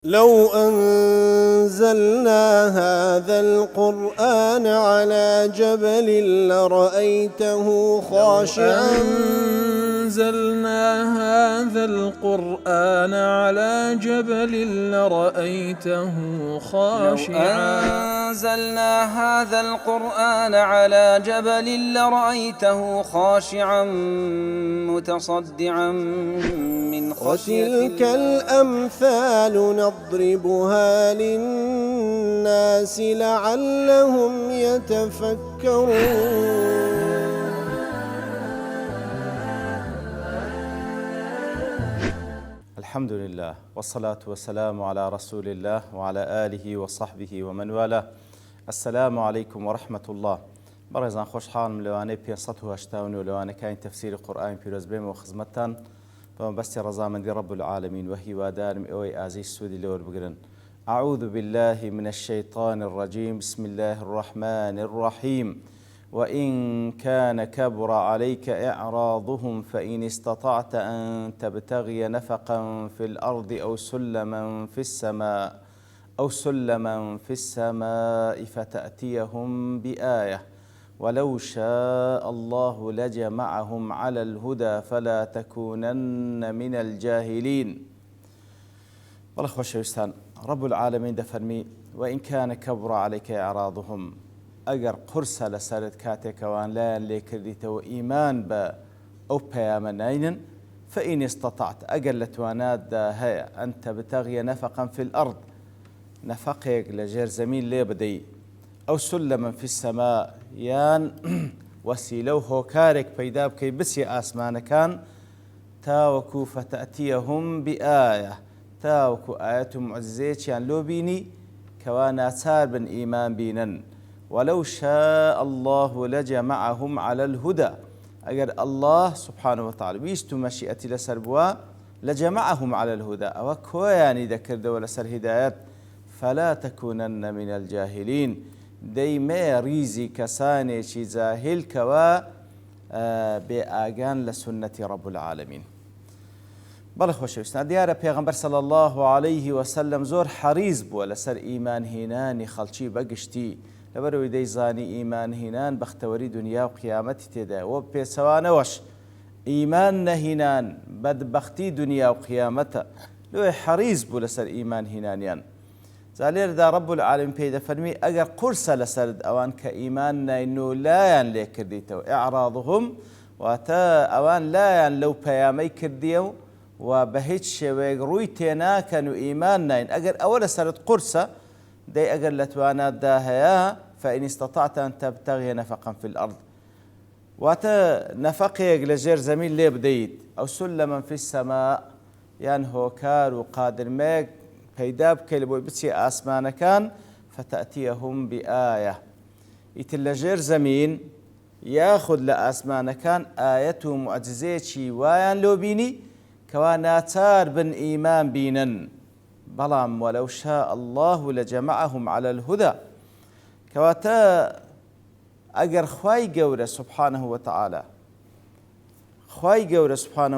لو أنزلنا هذا القرآن على جبل لرأيته خاشعا أنزلنا هذا القرآن على جبل لرأيته خاشعا أنزلنا هذا القرآن على جبل لرأيته خاشعا متصدعا من خشية وتلك الأمثال نضربها للناس لعلهم يتفكرون. الحمد لله والصلاة والسلام على رسول الله وعلى آله وصحبه ومن والاه. السلام عليكم ورحمة الله. بەڕێزان خۆشحاڵم لەوانەی 580 و لەوانەکانی تەفسیری قورئانی پیرۆز بێمەوە خزمەتتان بەمەبەستی ڕەزامەندی رب العالمین و هیوادارم ئەوەی ئازیز سوودی لەوە بگرن. أعوذ بالله من الشيطان الرجيم بسم الله الرحمن الرحيم وإن كان كبر عليك إعراضهم فإن استطعت أن تبتغي نفقا في الأرض أو سلما في السماء فتأتيهم بآية ولو شاء الله لجمعهم على الهدى فلا تكونن من الجاهلين. بەڵێ خۆشەویستان، رب العالمین دەفەرمی وإن كان كبر عليك إعراضهم، ئەگەر قورسە لەسەرت کاتێکەوان لایەن لێ کردیتەوە ئیمان بە ئەو پەیامە ناینن فإن استطعت، ئەگەر لە تواناتدا هەیە ئەن تەبتەغیە نەفەقا في الأرض، نەفەقێک لە ژێر زەمین لێ بدەی، ئەو سلما في السماء، یان وەسیلە و هۆکارێک پەیدا بکەی بچێ ئاسمانەکان تاوەکو فتأتيهم بآية، تاوەکو ئاەت و معجزەیەکیان لۆ بینی کەوا ناچار بن ئیمان بینن. ولو شاء الله لجمعهم على الهدى، ئەگەر الله سبحانه وتعالى ویست و مەشیئەتی لەسەر بووە لجمعهم على الهدى، ئەوە کۆیانی دەکردەوە لەسەر هیدایەت. فلا تكونن من الجاهلين، دەیمێ ریزی کەسانێکی جاهل کەوا بێ ئاگان لە سنەتی رب العالمین. بەڵێ خۆشەویستان، دیارە پێغەمبەر صلی الله عليه وسلم زۆر حەریز بووە لەسەر ئیمان هێنانی خەڵکی بەگشتی، لەبەرەوەی دەیزانی ئیمان هێنان بەختەوەری دنیا و قیامەتی تێدایە، وە پێچەوانەوەش ئیمان نەهێنان بەدبەختی دنیا و قیامەتە، لێ حەریز بوو لەسەر ئیمان هێنانیان. جا لێرەدا رب العالمین پێی دەفەرمی ئەگەر قورسە لەسەرت ئەوان کە ئیمان ناین و لایەن لێ کردیتەوە، ئیعراضهم واتە ئەوان لایەن لەو پەیامەی کردیە و بە هیچ شێوەیەک ڕووی تێناکەن و ئیمان ناین، ئەگەر ئەوە لەسەرت قورسە دەی ئەگەر لە تواناتدا هەیە فإن استطعت أن تبتغي نفقا في الأرض، واتە نەفەقێک لە ژێر زەمین لێ بدەیت، ئەو سلما في السماء، یان هۆکار و قادرمەیەک پەیدا بکەیت بۆی بچێ ئاسمانەکان فتأتيهم بآية، ئیتر لە ژێر زەمین یاخود لە ئاسمانەکان ئاەت و معجزەیەکی وایان لۆ بینی کەوا ناچار بن ئیمان بینن. بەڵام ولو شاء الله لجمعهم على الهدى، کەواتە ئەگەر خوای گەورە سبحانه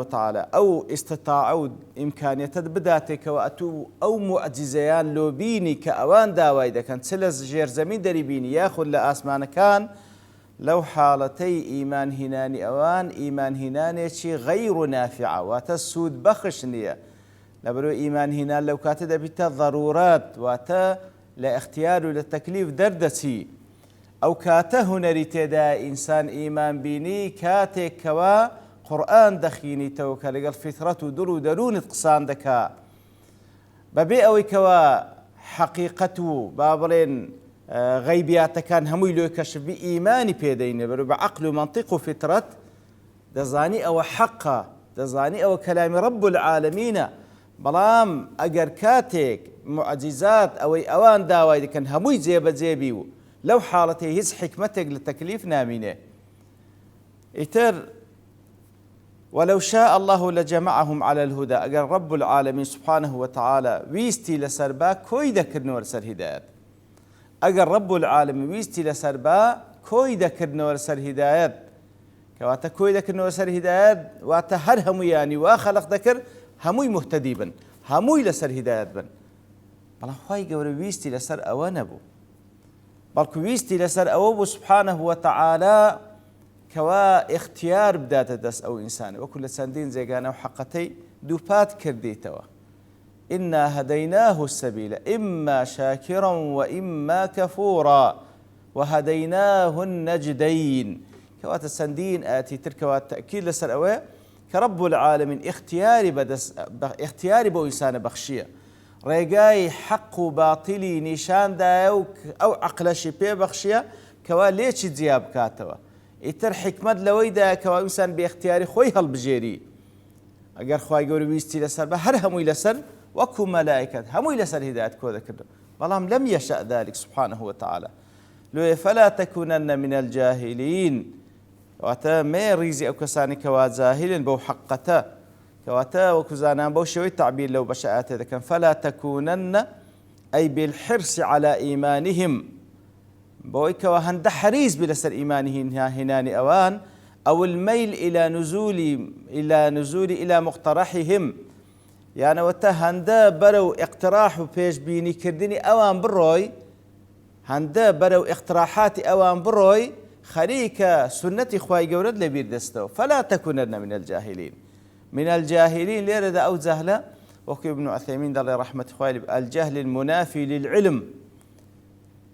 وتعالى ئەو ئیستطاعە و ئیمکانیەتت بداتێکەوە ئەتوو ئەو معجزەیان لۆ بینی کە ئەوان داوای دەکەن چ لە ژێر زەمین دەریبینی یاخود لە ئاسمانەکان، لەو حاڵەتەی ئیمان هێنانی ئەوان ئیمان هێنانێکی غەیر و نافعە، واتە سوود بەخش نییە، لەبەرەوەی ئیمان هێنان لەو کاتە دەبیتە ضەرورات، واتە لە اختیار و لە تەکلیف دەردەچی. ئەو کاتە هونەری تێدا ئینسان ئیمان بینی کاتێکەوە قورئان دەخوێنیتەوە کە لەگەڵ فیترەت و دڵ و دەرونت قسان دەکا، بەبێ ئەوەی کەوە حەقیقەت و با بڵێن غەیبیاتەکان هەمووی لۆی کەشفبی ئیمانی پێدەینێ، بەرەو بە عەقل و مەنطیق و فیترەت دەزانی ئەوە حەقە، دەزانی ئەوە کەلامی رب العالمینە. بەڵام ئەگەر کاتێک معجزات ئەوەی ئەوان داوای دەکەن هەمووی جێبەجێبی و لەو حاڵەتێ هیچ حکمتێک لە تەکلیف نامینێ. ئیتر ولو شاء الله لجمعهم على الهدى، ئەگەر رب العالمین سبحانه وتعالى ویستی لەسەر با کۆی دەکردنەوە لەسەر هیدایەت، ئەگەر رب العالمین ویستی لەسەر با کۆی دەکردنەوە لەسەر هیدایەت، کەواتە کۆی دەکردنەوە لەسەر هیدایەت واتە هەر هەموویانی وا خەلق دەکرد هەمووی مهتەدی بن، هەمووی لەسەر هیدایەت بن. بەڵام خوای گەورە ویستی لەسەر ئەوە نەبوو، بەڵکو ویستی لەسەر ئەوە بوو سبحانه وتعالى کەوا اختیار بداتە دەست ئەو ئینسانە، وەکو لە چەندین جێگانە و حەقەتەی دووپات کردیتەوە. إنا هديناه السبيل إما شاكرا وإما كفورا وهديناه النجدين. كوات سندين آتي تركوات تأكيد لسر أوي كرب العالمين اختياري بو إنسان بخشية ريقاي حق باطلي نشان دا أو عقلشي بي بخشية كوا ليش دياب كاتوا إتر حكمت لوي دا كوا إنسان باختياري خوي هالبجيري أجر خواي قولي ويستي لسر بهر هموي لسر وكو ملائكة هموي لسر هداية كوذا كده بلام لم يشأ ذلك سبحانه وتعالى لو فلا تكونن من الجاهلين كواتا ما ريزي أو كساني كوا جاهل بو حقته كواتا وكزانان بو شوي تعبير لو بشأت إذا كان فلا تكونن أي بالحرص على إيمانهم بو كوا هند حريز بلسر إيمانهم هناني أوان أو الميل إلى نزول إلى مقترحهم يعني وتا هندا برو اقتراح وبيش بيني كردني أوان بروي هندا برو اقتراحات أوان بروي خريك سنة خواي جورد لبير دستو فلا تكونن من الجاهلين من الجاهلين ليرد أو جهلة وكي ابن عثيمين دل رحمة خواي الجهل المنافي للعلم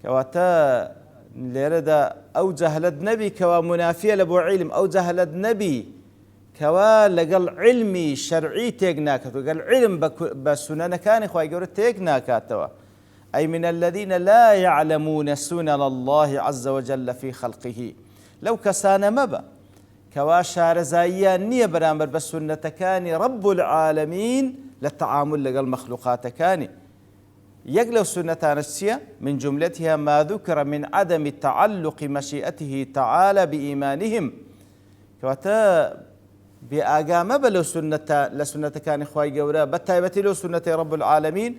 كواتا ليرد أو جهلة نبي كوا منافية لبو علم أو جهلة نبي كوا لقل علمي شرعي تيقناكت وقال علم بسنن كان خواي جورد تيقناكاتوا أي من الذين لا يعلمون سنن الله عز وجل في خلقه لو كسان مبا كوا شارزايا نية برامبر بالسنة كان رب العالمين للتعامل لقى المخلوقات كان يقلو سنة نفسية من جملتها ما ذكر من عدم تعلق مشيئته تعالى بإيمانهم كواتا بآقام بلو سنة لسنة كان خواي قورا بتايبتي لو سنة رب العالمين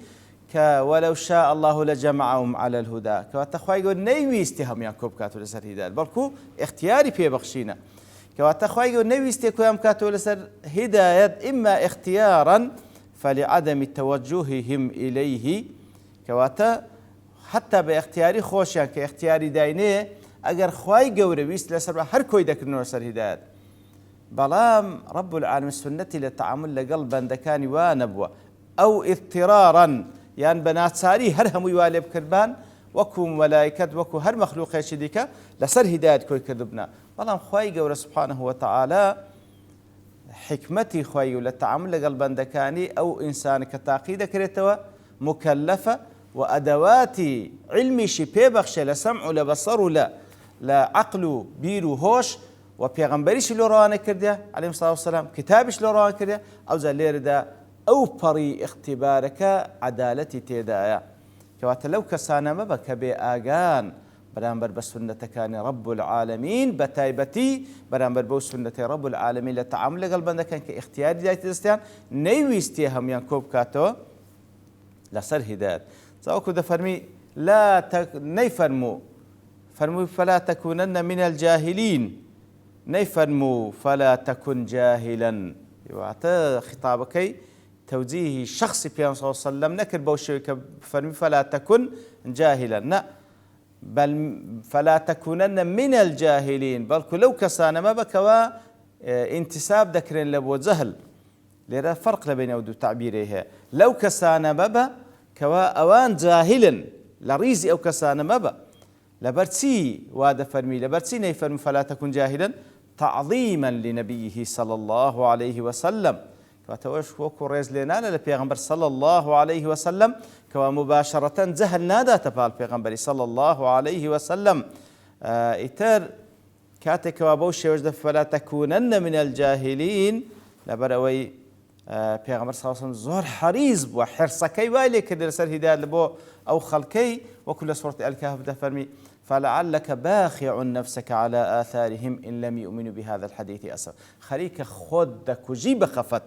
ولو شاء الله لجمعهم على الهدى كواتا خواي قول نيويستي هم يعقوب كاتو لسر هداية بلكو اختياري في بخشينا كواتا خواي قول نيويستي كوام كاتو لسر هداية إما اختيارا فلعدم توجههم إليه كواتا حتى باختياري خوشيان كاختياري داينيه اگر خواي قول ويست لسر هر كوي دكرنو لسر هداية بلام رب العالمين سنة للتعامل لقلبا دكاني وانبوة أو اضطرارا يعني بنات ساري هر هموي والب كربان وكو ملائكة وكو هر مخلوق يشديك لسر هداية كوي كذبنا بلام خواي قول سبحانه وتعالى حكمتي خواي للتعامل لقلبا دكاني أو إنسان كتاقيد كريتوا مكلفة وأدوات علمي شبه بخشة لسمع لبصر لا عقل بيرو هوش وبيغمبريش لو روانه كرديا عليه الصلاة والسلام كتابش لو روانه كرديا أو زاليردا أو بري اختبارك عدالتي تيدايا كواتا لو كسانا مبك بآقان برامبر بسنة كان رب العالمين بتايبتي برامبر بو سنة رب العالمين لتعامل قلبنا كان كاختياري دايت دستيان نيويستيهم ينكوب كاتو لسر هدايات سأوكو دا فرمي نيفرمو فرمو فلا تكونن من الجاهلين نيفرمو فلا تكن جاهلا يوعتا خطابكي توجيه شخصي بيان صلى الله عليه وسلم نكر بوشي فرمي فلا تكن جاهلا لا بل فلا تكونن من الجاهلين بل لو كسان ما بكوا انتساب ذكرين لبو جهل لذا فرق بين ودو تعبيرها لو كسان مبا كوا اوان جاهلا لريزي او كسان مبا لبرتسي واد فرمي لبرتسي نيفرم فلا تكن جاهلا تعظيما لنبيه صلى الله عليه وسلم كواتوش وكو ريز لنا للبيغمبر صلى الله عليه وسلم كوا مباشرة جهل نادا تبال البيغمبر صلى الله عليه وسلم إتر كاتك وابوشي وجد فلا تكونن من الجاهلين لبروي بيغمبر صلى الله عليه وسلم زور حريز وحرصكي والي كدر سر هداية لبو أو خلكي وكل سورة الكهف ده فرمي فلعلك باخع نفسك على آثارهم إن لم يؤمنوا بهذا الحديث أسف خليك خودك وجيب خفت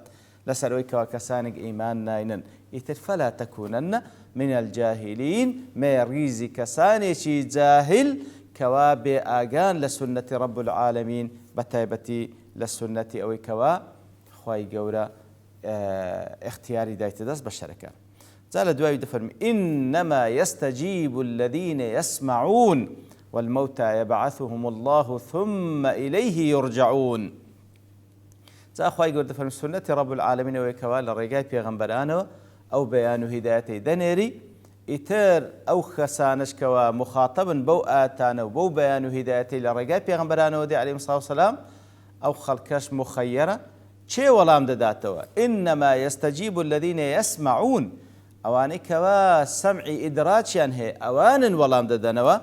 لسرويك وكسانك إيمان ناينن إتر فلا تكونن من الجاهلين ما ريزي كساني شي جاهل كواب آقان لسنة رب العالمين بتايبتي للسنة أو كوا خواي قورا اختياري دايت داس بالشركة زال دوای دفرمي إنما يستجيب الذين يسمعون والموتى يبعثهم الله ثم إليه يرجعون. زا أخوائي قرد فرمي سنة رب العالمين ويكوال الرقاء بيغنبرانه أو بيان هدايته دنيري إتر أو خسانش كوا مخاطبا بو آتانا وبو بيان هدايته للرقاء بيغنبرانه ودي عليه الصلاة والسلام أو خلقش مخيرة چه ولام داداتوا إنما يستجيب الذين يسمعون أواني كوا سمعي إدراجيان هي أوان ولام دادنوا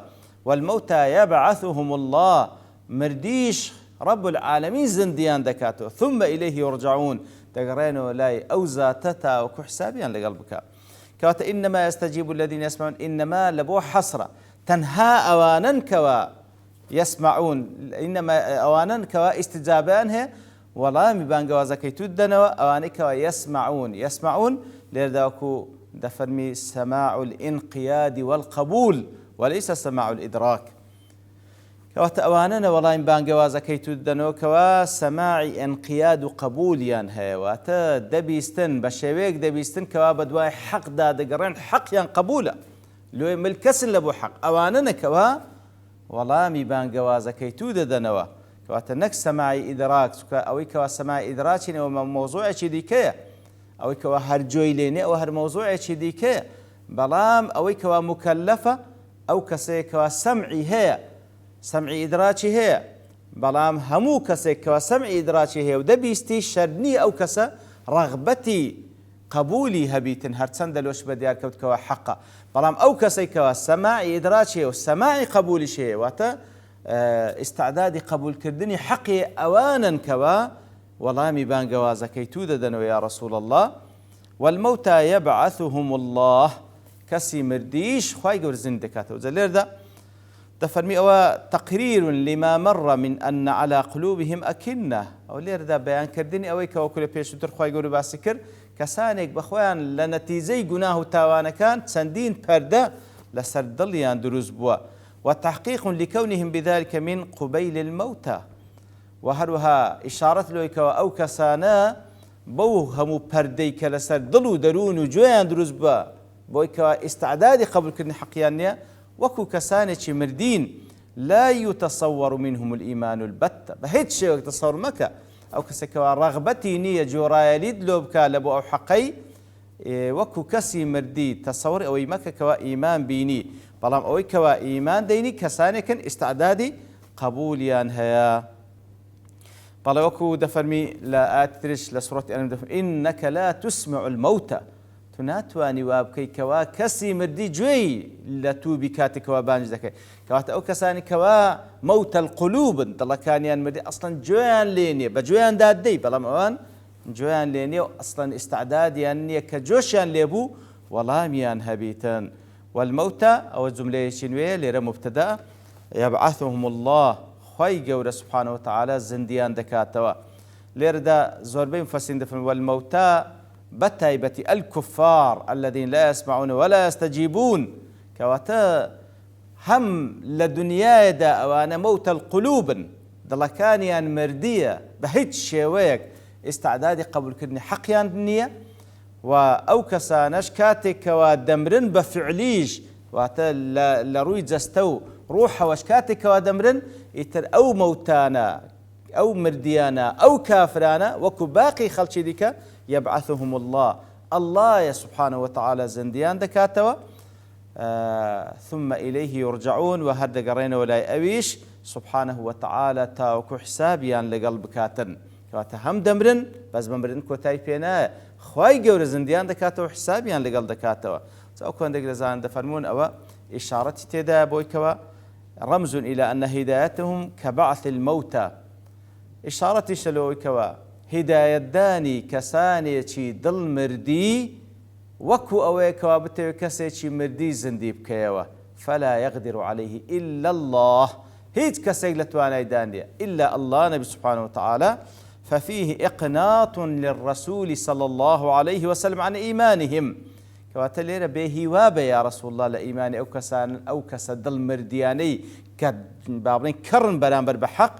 والموتى يبعثهم الله مرديش رب العالمين زنديان دكاتو ثم إليه يرجعون تقرينو لاي أوزا تتا وكحسابيان لقلبك كوات إنما يستجيب الذين يسمعون إنما لبو حسرة تنها أوانا كوا يسمعون إنما أوانا كوا استجابان هي والله مبان قوازا كيتو الدنوا أواني كوا يسمعون ليرداكو دفرمي سماع الانقياد والقبول وليس سماع الإدراك كوات أواننا والله مبان قوازا كيتو الدنوا كوا سماع انقياد وقبول يان هي واتا دبيستن بشويك دبيستن كوا بدواي حق دادقرين حق يان قبولا لو ملكسن لبو حق أواننا كوا والله مبان قوازا كيتو الدنوا كواتا نك سماعي إدراك أو كوا سماعي إدراكين وموضوع ديكيه أو كوا هرجوي ليني أو هر موضوع ديكيه بلام أو كوا مكلفة أو كسي كوا سمعي هي سمعي إدراكي هي بلام همو كسي كوا سمعي إدراكي هي ودبيستي شرني أو كسا رغبتي قبولي هبيتن هرتسند الوش بديار كوت كوا حقا بلام أو كسي كوا سماعي إدراكي وسماعي قبولي شيء واتا استعدادي قبول كردني حقي أوانا كوا والله مبان قوازا كيتو ددنو يا رسول الله والموتى يبعثهم الله كسي مرديش خواهي قور زندكاته وزلير دا دفرمي أو تقرير لما مر من أن على قلوبهم أكنة أو لير دا بيان كردني أو كوا كل بيش وتر خواهي قور باسكر كسانك بخوان لنتيزي قناه تاوانا كان سندين بردا لسردليان دروز بوا وتحقيق لكونهم بذلك من قبيل الموتى وهروها إشارة لك أو كسانا بوهم برديك لسر ضلو درون جوان درزبا بويك استعداد قبل كن حقيانيا وكو كسانة مردين لا يتصور منهم الإيمان البتة بهيت شيء تصور مكة أو كسكوا رغبتي نية جورايا ليد لوبكا لبو أو حقي وكو كسي مردي تصور أو مكة كوا إيمان بيني بلام أو كوا إيمان ديني كسانة كن استعدادي قبوليان هيا بل وكو دفرمي لا آترش لسورة إنك لا تسمع الموتى تناتواني وابكي كوا كسي مردي جوي لتوبي كاتي كوا بانج ذكي كوات أو كساني كوا موت القلوب دلا كان يان مردي أصلا جوان ليني بجوان داد دي بلا موان جوان ليني أصلا استعداد يعني كجوش يان ليبو والله ميان هبيتان والموتى أو الجملة شنوية ليرى مبتدأ يبعثهم الله خواهي قورة سبحانه وتعالى زنديان دكاتوا ليردا زوربين فسين والموتى بتايبة الكفار الذين لا يسمعون ولا يستجيبون كواتا هم لدنيا دا أوانا موت القلوب دلكانيان مردية بهيت شويك استعدادي قبل كدني حقيان النية وأوكسا نشكاتك ودمرن بفعليج واتا لروي جستو روح وشكاتك ودمرن يتر أو موتانا أو مرديانا أو كافرانا وكو باقي خلشي ديكا يبعثهم الله يا سبحانه وتعالى زنديان دكاتوا ثم إليه يرجعون وهرد قرين ولا أبيش سبحانه وتعالى تاوكو حسابيان لقلب كاتن كواتا هم دمرن بس بمرن كوتاي بينا خواي قور زنديان دكاتوا حسابيان لقلب دكاتوا سأكون دقلزان دفرمون أو إشارة تدا بويكوا رمز إلى أن هدايتهم كبعث الموتى إشارة شلويكوا هداية داني كسانيتي دل مردي وكو أويكوا بتوكسيتي مردي زنديب كيوا فلا يقدر عليه إلا الله هيت كسيلتوانا دانية إلا الله نبي سبحانه وتعالى ففيه إقناط للرسول صلى الله عليه وسلم عن إيمانهم كواتليرا بهوابة يا رسول الله لإيماني أو كسدل مردياني كبابين كرن برامبر بحق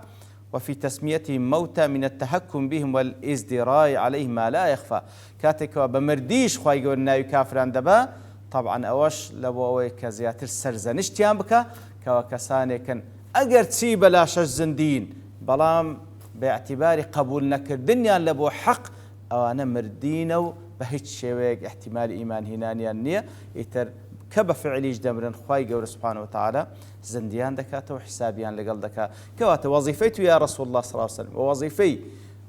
وفي تسميتهم موتى من التهكم بهم والازدراء عليهم ما لا يخفى كاتك بمرديش خواهي قول ناوي كافران دبا طبعا أوش لبووي كزياتر سرزنشتيان بك كوكساني كان أجر تسيب لا شجزندين بلام باعتبار قبول نكردنيا لبو حق أو أنا مردينو بهيج شويق احتمال إيمان هنانيا النية يتر كبا فعلي جدمرن خواي قول سبحانه وتعالى زنديان دكاته وحسابيان لقل دكا كواته وظيفيته يا رسول الله صلى الله عليه وسلم ووظيفي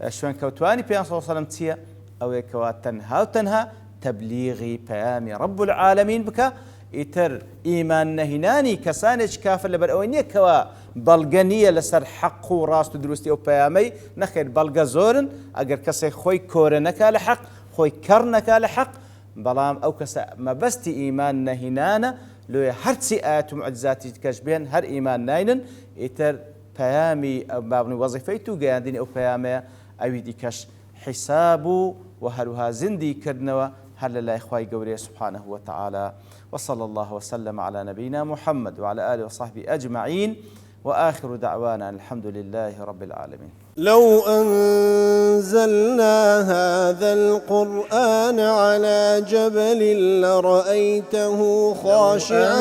شوان كوتواني بيان صلى الله عليه وسلم تيا أو كوات تنها وتنها تبليغي بيامي رب العالمين بك يتر إيمان نهناني كسانج كافر لبرأوينية كوا بلغانية لسر حق وراس تدرستي أو بيامي نخير بلغا زورن أجر كسي خوي كورنك لحق خوي كرنك لحق بلام أو كسا ما بستي إيمان نهنانا لو هرتسي آيات ومعجزاتي تكشبين هر إيمان ناينن يتر بيامي أو بابني وظيفيتو قانديني أو بيامي أو يديكش حسابه وهلوها زندي كردنوا هل لا إخوائي قوري سبحانه وتعالى وصلى الله وسلم على نبينا محمد وعلى آله وصحبه أجمعين وآخر دعوانا الحمد لله رب العالمين. لو أنزلنا هذا القرآن على جبل لرأيته خاشعا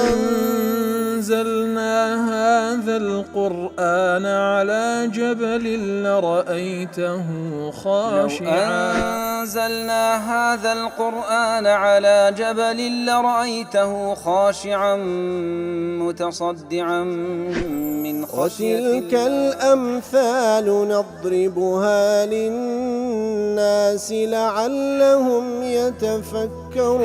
أنزلنا هذا القرآن على جبل لرأيته خاشعا أنزلنا هذا القرآن على جبل لرأيته خاشعا متصدعا من خشية وتلك الأمثال نضربها للناس لعلهم يتفكرون